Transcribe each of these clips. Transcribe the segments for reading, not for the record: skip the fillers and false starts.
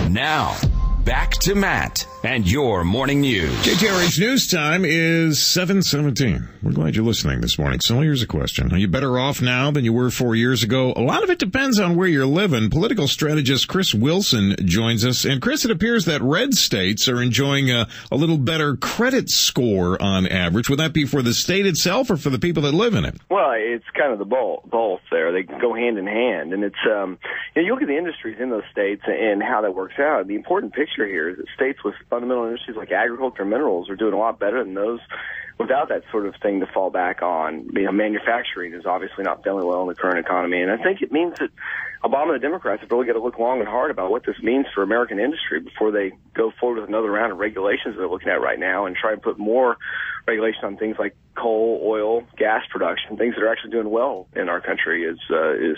Now, back to Matt and your morning news. KTRH News Time is 7:17. We're glad you're listening this morning. So here's a question. Are you better off now than you were 4 years ago? A lot of it depends on where you're living. Political strategist Chris Wilson joins us. And Chris, it appears that red states are enjoying a little better credit score on average. Would that be for the state itself or for the people that live in it? Well, it's kind of the both there. They go hand in hand. And it's, you look at the industries in those states and how that works out. The important picture here is that states with fundamental industries like agriculture and minerals are doing a lot better than those without that sort of thing to fall back on. Manufacturing is obviously not failing well in the current economy. And I think it means that Obama and the Democrats have really got to look long and hard about what this means for American industry before they go forward with another round of regulations that they're looking at right now and try and put more regulation on things like coal, oil, gas production, things that are actually doing well in our country is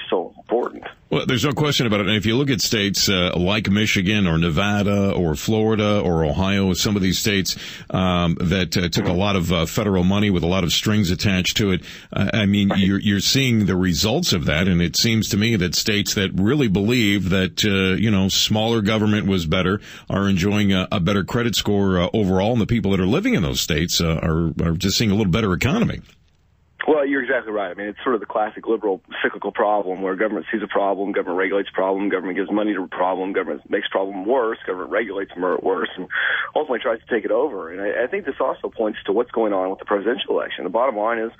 so important. Well, there's no question about it. And if you look at states like Michigan or Nevada or Florida or Ohio, some of these states that took a lot of federal money with a lot of strings attached to it, I mean, you're seeing the results of that. And it seems to me that states that really believe that, smaller government was better are enjoying a better credit score overall. And the people that are living in those states are just seeing a little better economy. Well, you're exactly right. I mean, it's sort of the classic liberal cyclical problem where government sees a problem, government regulates a problem, government gives money to a problem, government makes a problem worse, government regulates worse, and ultimately tries to take it over. And I think this also points to what's going on with the presidential election. The bottom line is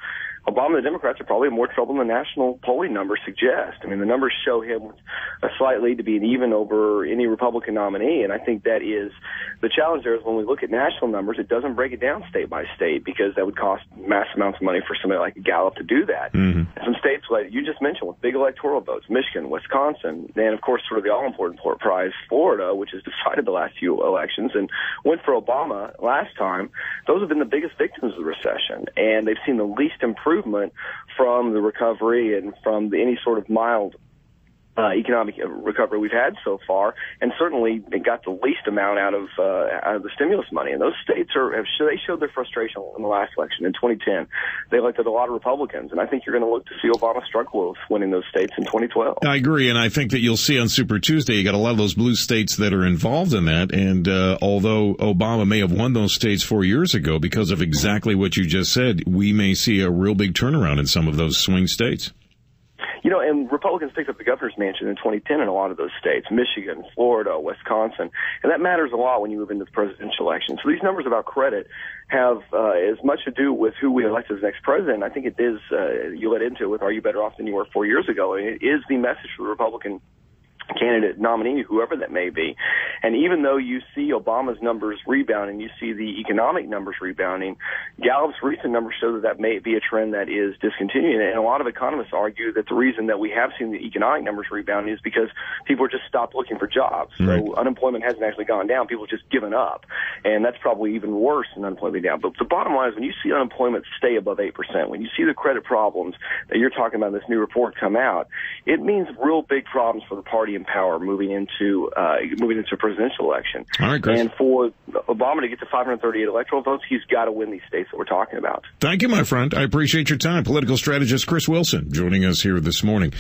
Obama and the Democrats are probably in more trouble than the national polling numbers suggest. I mean, the numbers show him with a slight lead to being even over any Republican nominee, and I think that is the challenge there is when we look at national numbers, it doesn't break it down state by state because that would cost massive amounts of money for somebody like Gallup to do that. Mm-hmm. Some states, like you just mentioned, with big electoral votes, Michigan, Wisconsin, and, of course, sort of the all-important prize, Florida, which has decided the last few elections and went for Obama last time, those have been the biggest victims of the recession, and they've seen the least improvement from the recovery and from any sort of mild economic recovery we've had so far, and certainly they got the least amount out of the stimulus money. And those states they showed their frustration in the last election in 2010. They elected a lot of Republicans, and I think you're going to look to see Obama struggle with winning those states in 2012. I agree, and I think that you'll see on Super Tuesday you got a lot of those blue states that are involved in that. And although Obama may have won those states 4 years ago because of exactly what you just said, we may see a real big turnaround in some of those swing states. And Republicans picked up the governor's mansion in 2010 in a lot of those states, Michigan, Florida, Wisconsin, and that matters a lot when you move into the presidential election. So these numbers about credit have as much to do with who we elect as next president. I think it is, you led into it with, are you better off than you were 4 years ago? And it is the message for the Republican candidate, nominee, whoever that may be. And even though you see Obama's numbers rebounding, you see the economic numbers rebounding, Gallup's recent numbers show that may be a trend that is discontinuing. And a lot of economists argue that the reason that we have seen the economic numbers rebounding is because people are just stopped looking for jobs. Mm-hmm. So unemployment hasn't actually gone down. People have just given up. And that's probably even worse than unemployment down. But the bottom line is when you see unemployment stay above 8%, when you see the credit problems that you're talking about in this new report come out, it means real big problems for the party in power moving into a presidential election. All right, Chris. And for Obama to get to 538 electoral votes, he's got to win these states that we're talking about. Thank you, my friend. I appreciate your time. Political strategist Chris Wilson joining us here this morning.